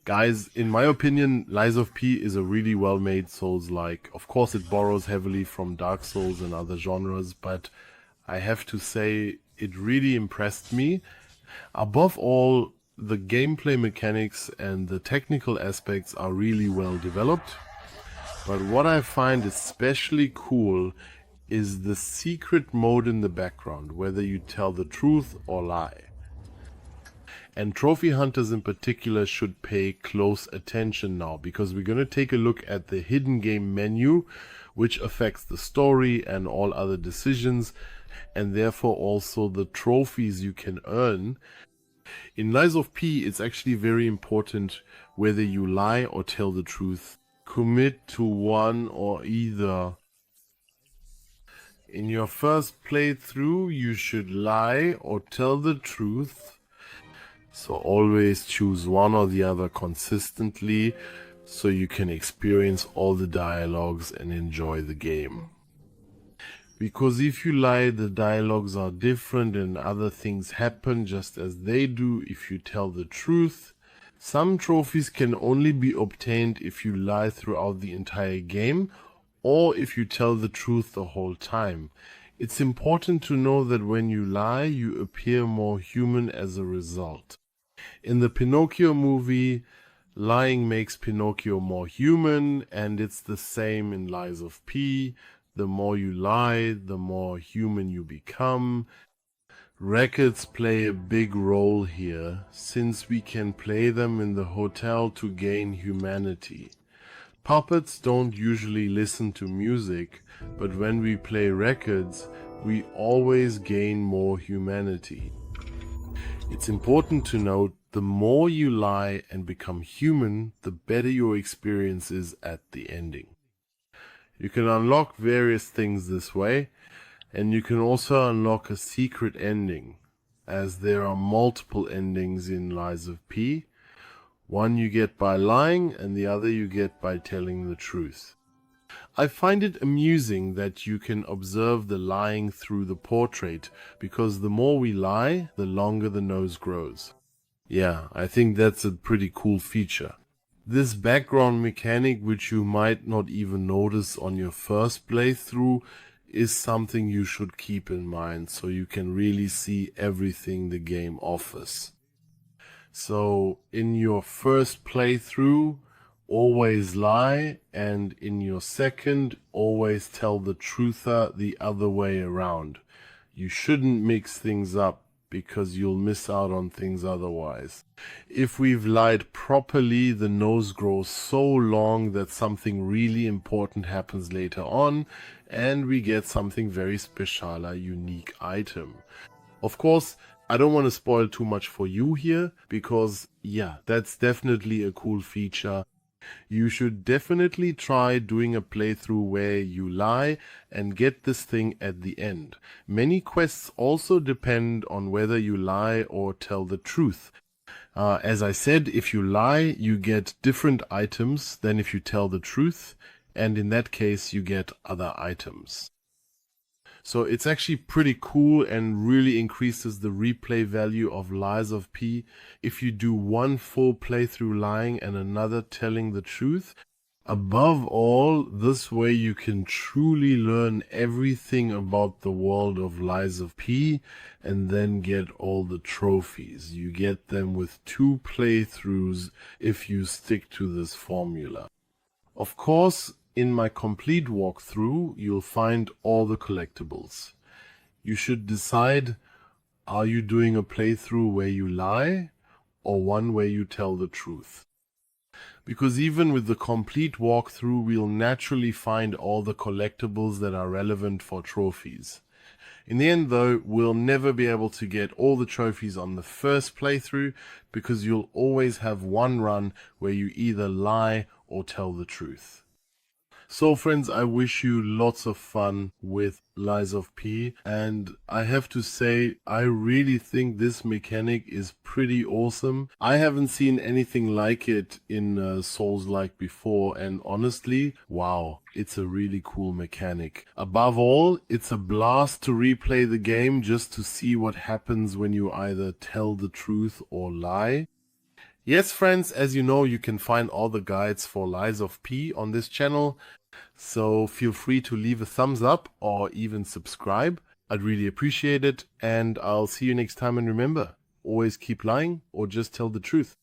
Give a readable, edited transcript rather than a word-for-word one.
Guys, in my opinion, Lies of P is a really well-made Souls-like. Of course, it borrows heavily from Dark Souls and other genres, but I have to say it really impressed me. Above all, the gameplay mechanics and the technical aspects are really well developed. But what I find especially cool is the secret mode in the background, whether you tell the truth or lie. And trophy hunters in particular should pay close attention now, because we're going to take a look at the hidden game menu, which affects the story and all other decisions, and therefore also the trophies you can earn. In Lies of P, it's actually very important whether you lie or tell the truth. Commit to one or either. In your first playthrough, you should lie or tell the truth. So always choose one or the other consistently, so you can experience all the dialogues and enjoy the game. Because if you lie, the dialogues are different and other things happen just as they do if you tell the truth. Some trophies can only be obtained if you lie throughout the entire game, or if you tell the truth the whole time. It's important to know that when you lie, you appear more human as a result. In the Pinocchio movie, lying makes Pinocchio more human, and it's the same in Lies of P. The more you lie, the more human you become. Records play a big role here, since we can play them in the hotel to gain humanity. Puppets don't usually listen to music, but when we play records, we always gain more humanity. It's important to note, the more you lie and become human, the better your experience is at the ending. You can unlock various things this way, and you can also unlock a secret ending, as there are multiple endings in Lies of P. One you get by lying, and the other you get by telling the truth. I find it amusing that you can observe the lying through the portrait, because the more we lie, the longer the nose grows. Yeah, I think that's a pretty cool feature. This background mechanic, which you might not even notice on your first playthrough, is something you should keep in mind, so you can really see everything the game offers. So in your first playthrough, always lie, and in your second, always tell the truther the other way around. You shouldn't mix things up, because you'll miss out on things otherwise. If we've lied properly, the nose grows so long that something really important happens later on, and we get something very special, a unique item. Of course, I don't want to spoil too much for you here, because yeah, that's definitely a cool feature. You should definitely try doing a playthrough where you lie and get this thing at the end. Many quests also depend on whether you lie or tell the truth. As I said, if you lie, you get different items than if you tell the truth, and in that case you get other items. So it's actually pretty cool and really increases the replay value of Lies of P if you do one full playthrough lying and another telling the truth. Above all, this way you can truly learn everything about the world of Lies of P and then get all the trophies. You get them with 2 playthroughs if you stick to this formula. Of course, in my complete walkthrough, you'll find all the collectibles. You should decide, are you doing a playthrough where you lie or one where you tell the truth? Because even with the complete walkthrough, we'll naturally find all the collectibles that are relevant for trophies. In the end though, we'll never be able to get all the trophies on the first playthrough, because you'll always have one run where you either lie or tell the truth. So friends, I wish you lots of fun with Lies of P, and I have to say, I really think this mechanic is pretty awesome. I haven't seen anything like it in Soulslike before, and honestly, wow, it's a really cool mechanic. Above all, it's a blast to replay the game just to see what happens when you either tell the truth or lie. Yes, friends, as you know, you can find all the guides for Lies of P on this channel, so feel free to leave a thumbs up or even subscribe. I'd really appreciate it, and I'll see you next time, and remember, always keep lying or just tell the truth.